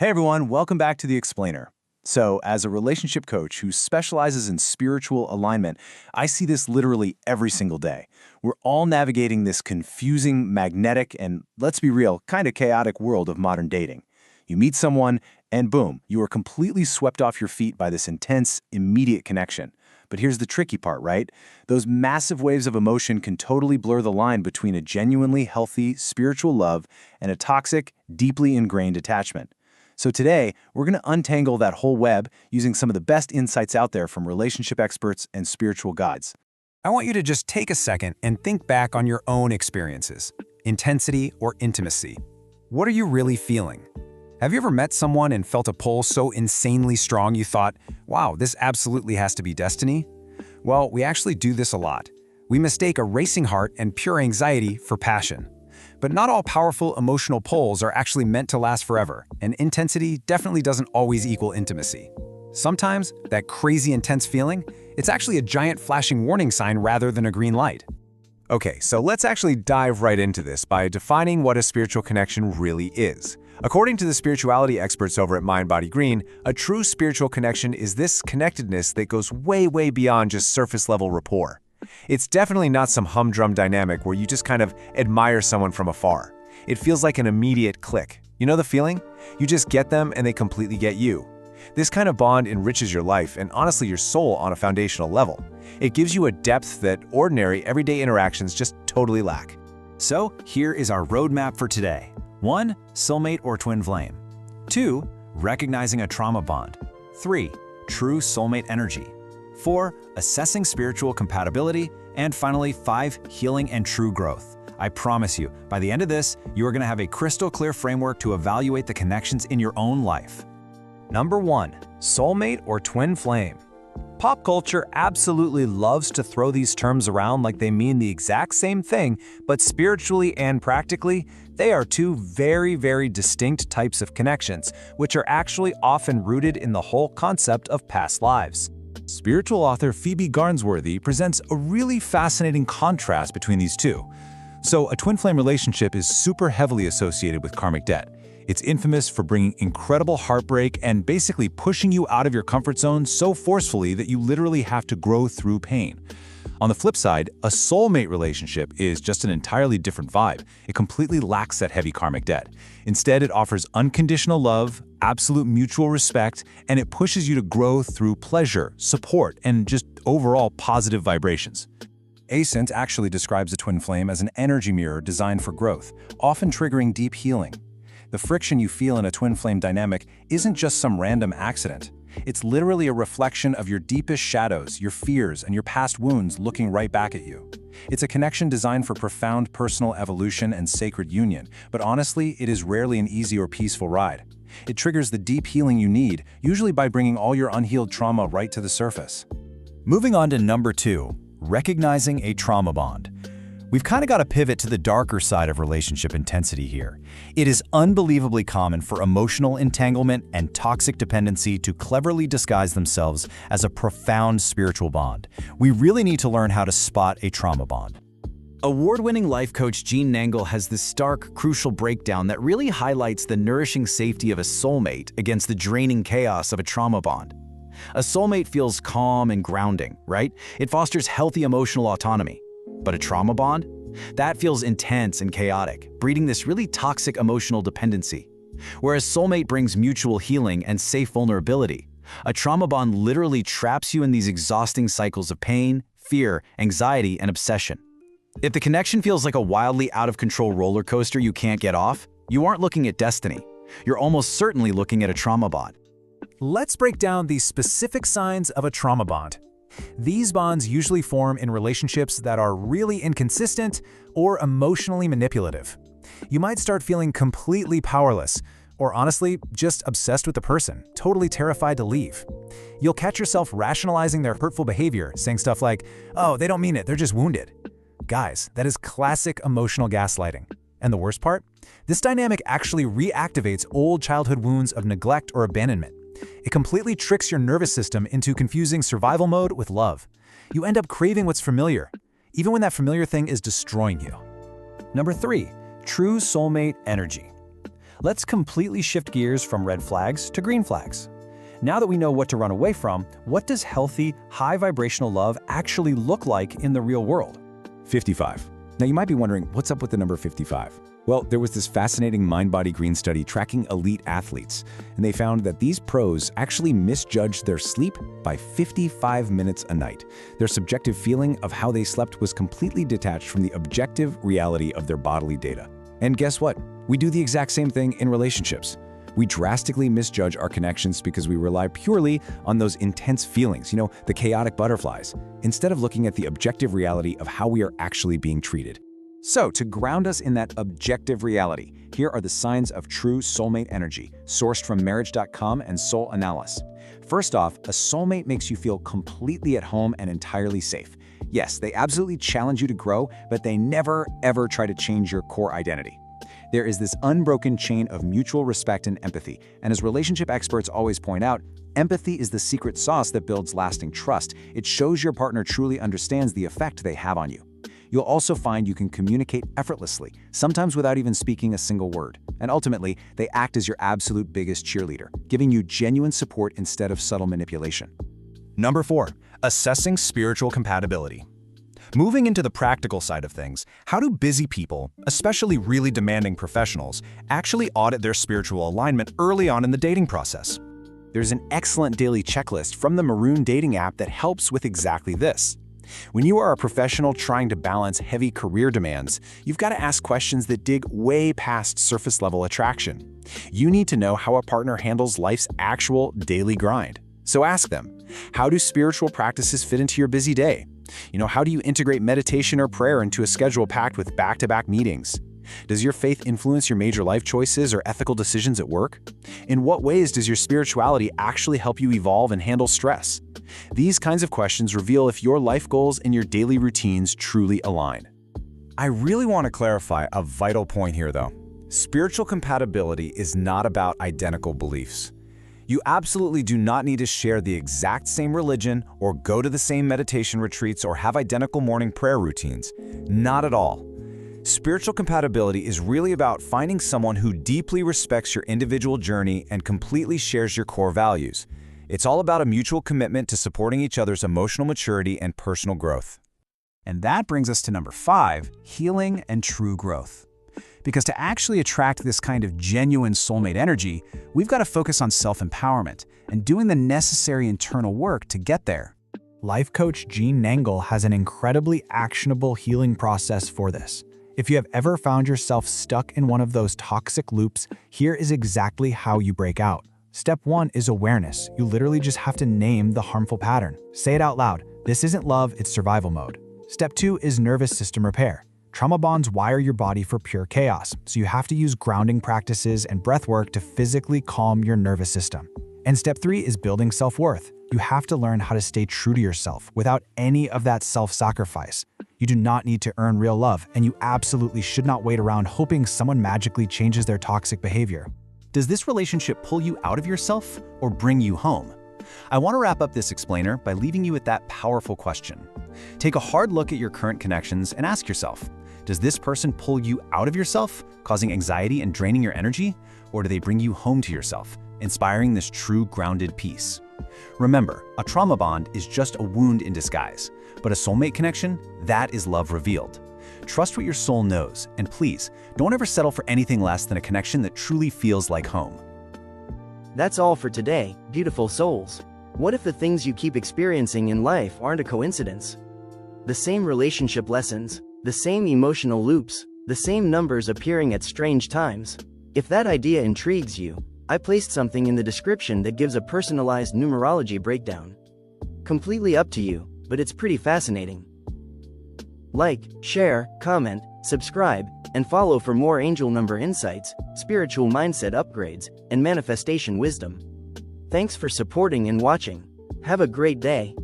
Hey everyone, welcome back to The Explainer. So, as a relationship coach who specializes in spiritual alignment, I see this literally every single day. We're all navigating this confusing, magnetic, and let's be real, kind of chaotic world of modern dating. You meet someone, and boom, you are completely swept off your feet by this intense, immediate connection. But here's the tricky part, right? Those massive waves of emotion can totally blur the line between a genuinely healthy, spiritual love and a toxic, deeply ingrained attachment. So today, we're going to untangle that whole web using some of the best insights out there from relationship experts and spiritual guides. I want you to just take a second and think back on your own experiences. Intensity or intimacy. What are you really feeling? Have you ever met someone and felt a pull so insanely strong you thought, wow, this absolutely has to be destiny? Well, we actually do this a lot. We mistake a racing heart and pure anxiety for passion. But not all powerful emotional pulls are actually meant to last forever, and intensity definitely doesn't always equal intimacy. Sometimes, that crazy intense feeling, it's actually a giant flashing warning sign rather than a green light. Okay, so let's actually dive right into this by defining what a spiritual connection really is. According to the spirituality experts over at Mind Body Green, a true spiritual connection is this connectedness that goes way beyond just surface-level rapport. It's definitely not some humdrum dynamic where you just kind of admire someone from afar. It feels like an immediate click. You know the feeling? You just get them and they completely get you. This kind of bond enriches your life and honestly your soul on a foundational level. It gives you a depth that ordinary, everyday interactions just totally lack. So, here is our roadmap for today. 1. Soulmate or twin flame. 2. Recognizing a trauma bond. 3. True soulmate energy. 4. Assessing spiritual compatibility. And finally, 5. Healing and true growth. I promise you, by the end of this, you are going to have a crystal clear framework to evaluate the connections in your own life. Number 1. Soulmate or twin flame. Pop culture absolutely loves to throw these terms around like they mean the exact same thing, but spiritually and practically, they are two very distinct types of connections, which are actually often rooted in the whole concept of past lives. Spiritual author Phoebe Garnsworthy presents a really fascinating contrast between these two. So, a twin flame relationship is super heavily associated with karmic debt. It's infamous for bringing incredible heartbreak and basically pushing you out of your comfort zone so forcefully that you literally have to grow through pain. On the flip side, a soulmate relationship is just an entirely different vibe. It completely lacks that heavy karmic debt. Instead, it offers unconditional love, absolute mutual respect, and it pushes you to grow through pleasure, support, and just overall positive vibrations. Ascent actually describes a twin flame as an energy mirror designed for growth, often triggering deep healing. The friction you feel in a twin flame dynamic isn't just some random accident. It's literally a reflection of your deepest shadows, your fears, and your past wounds looking right back at you. It's a connection designed for profound personal evolution and sacred union, but honestly, it is rarely an easy or peaceful ride. It triggers the deep healing you need, usually by bringing all your unhealed trauma right to the surface. Moving on to number 2, recognizing a trauma bond. We've kind of got to pivot to the darker side of relationship intensity here. It is unbelievably common for emotional entanglement and toxic dependency to cleverly disguise themselves as a profound spiritual bond. We really need to learn how to spot a trauma bond. Award-winning life coach Jean Nangle has this stark, crucial breakdown that really highlights the nourishing safety of a soulmate against the draining chaos of a trauma bond. A soulmate feels calm and grounding, right? It fosters healthy emotional autonomy. But a trauma bond? That feels intense and chaotic, breeding this really toxic emotional dependency. Whereas soulmate brings mutual healing and safe vulnerability, a trauma bond literally traps you in these exhausting cycles of pain, fear, anxiety, and obsession. If the connection feels like a wildly out-of-control roller coaster you can't get off, you aren't looking at destiny. You're almost certainly looking at a trauma bond. Let's break down the specific signs of a trauma bond. These bonds usually form in relationships that are really inconsistent or emotionally manipulative. You might start feeling completely powerless, or honestly, just obsessed with the person, totally terrified to leave. You'll catch yourself rationalizing their hurtful behavior, saying stuff like, "Oh, they don't mean it, they're just wounded." Guys, that is classic emotional gaslighting. And the worst part? This dynamic actually reactivates old childhood wounds of neglect or abandonment. It completely tricks your nervous system into confusing survival mode with love. You end up craving what's familiar, even when that familiar thing is destroying you. Number 3, true soulmate energy. Let's completely shift gears from red flags to green flags. Now that we know what to run away from, what does healthy, high vibrational love actually look like in the real world? 55. Now you might be wondering, what's up with the number 55? Well, there was this fascinating mind-body green study tracking elite athletes, and they found that these pros actually misjudged their sleep by 55 minutes a night. Their subjective feeling of how they slept was completely detached from the objective reality of their bodily data. And guess what? We do the exact same thing in relationships. We drastically misjudge our connections because we rely purely on those intense feelings, the chaotic butterflies, instead of looking at the objective reality of how we are actually being treated. So, to ground us in that objective reality, here are the signs of true soulmate energy, sourced from marriage.com and Soul Analysis. First off, a soulmate makes you feel completely at home and entirely safe. Yes, they absolutely challenge you to grow, but they never, ever try to change your core identity. There is this unbroken chain of mutual respect and empathy, and as relationship experts always point out, empathy is the secret sauce that builds lasting trust. It shows your partner truly understands the effect they have on you. You'll also find you can communicate effortlessly, sometimes without even speaking a single word. And ultimately, they act as your absolute biggest cheerleader, giving you genuine support instead of subtle manipulation. Number 4, assessing spiritual compatibility. Moving into the practical side of things, how do busy people, especially really demanding professionals, actually audit their spiritual alignment early on in the dating process? There's an excellent daily checklist from the Maroon dating app that helps with exactly this. When you are a professional trying to balance heavy career demands, you've got to ask questions that dig way past surface-level attraction. You need to know how a partner handles life's actual daily grind. So ask them, how do spiritual practices fit into your busy day? How do you integrate meditation or prayer into a schedule packed with back-to-back meetings? Does your faith influence your major life choices or ethical decisions at work? In what ways does your spirituality actually help you evolve and handle stress? These kinds of questions reveal if your life goals and your daily routines truly align. I really want to clarify a vital point here, though. Spiritual compatibility is not about identical beliefs. You absolutely do not need to share the exact same religion or go to the same meditation retreats or have identical morning prayer routines. Not at all. Spiritual compatibility is really about finding someone who deeply respects your individual journey and completely shares your core values. It's all about a mutual commitment to supporting each other's emotional maturity and personal growth. And that brings us to number 5, healing and true growth. Because to actually attract this kind of genuine soulmate energy, we've got to focus on self-empowerment and doing the necessary internal work to get there. Life coach Jean Nangle has an incredibly actionable healing process for this. If you have ever found yourself stuck in one of those toxic loops, here is exactly how you break out. Step 1 is awareness. You literally just have to name the harmful pattern. Say it out loud. This isn't love, it's survival mode. Step 2 is nervous system repair. Trauma bonds wire your body for pure chaos, so you have to use grounding practices and breath work to physically calm your nervous system. And step 3 is building self-worth. You have to learn how to stay true to yourself without any of that self-sacrifice. You do not need to earn real love, and you absolutely should not wait around hoping someone magically changes their toxic behavior. Does this relationship pull you out of yourself or bring you home? I want to wrap up this explainer by leaving you with that powerful question. Take a hard look at your current connections and ask yourself, does this person pull you out of yourself, causing anxiety and draining your energy? Or do they bring you home to yourself, inspiring this true grounded peace? Remember, a trauma bond is just a wound in disguise, but a soulmate connection, that is love revealed. Trust what your soul knows, and please, don't ever settle for anything less than a connection that truly feels like home. That's all for today, beautiful souls. What if the things you keep experiencing in life aren't a coincidence? The same relationship lessons, the same emotional loops, the same numbers appearing at strange times. If that idea intrigues you, I placed something in the description that gives a personalized numerology breakdown. Completely up to you, but it's pretty fascinating. Like, share, comment, subscribe, and follow for more angel number insights, spiritual mindset upgrades, and manifestation wisdom. Thanks for supporting and watching. Have a great day.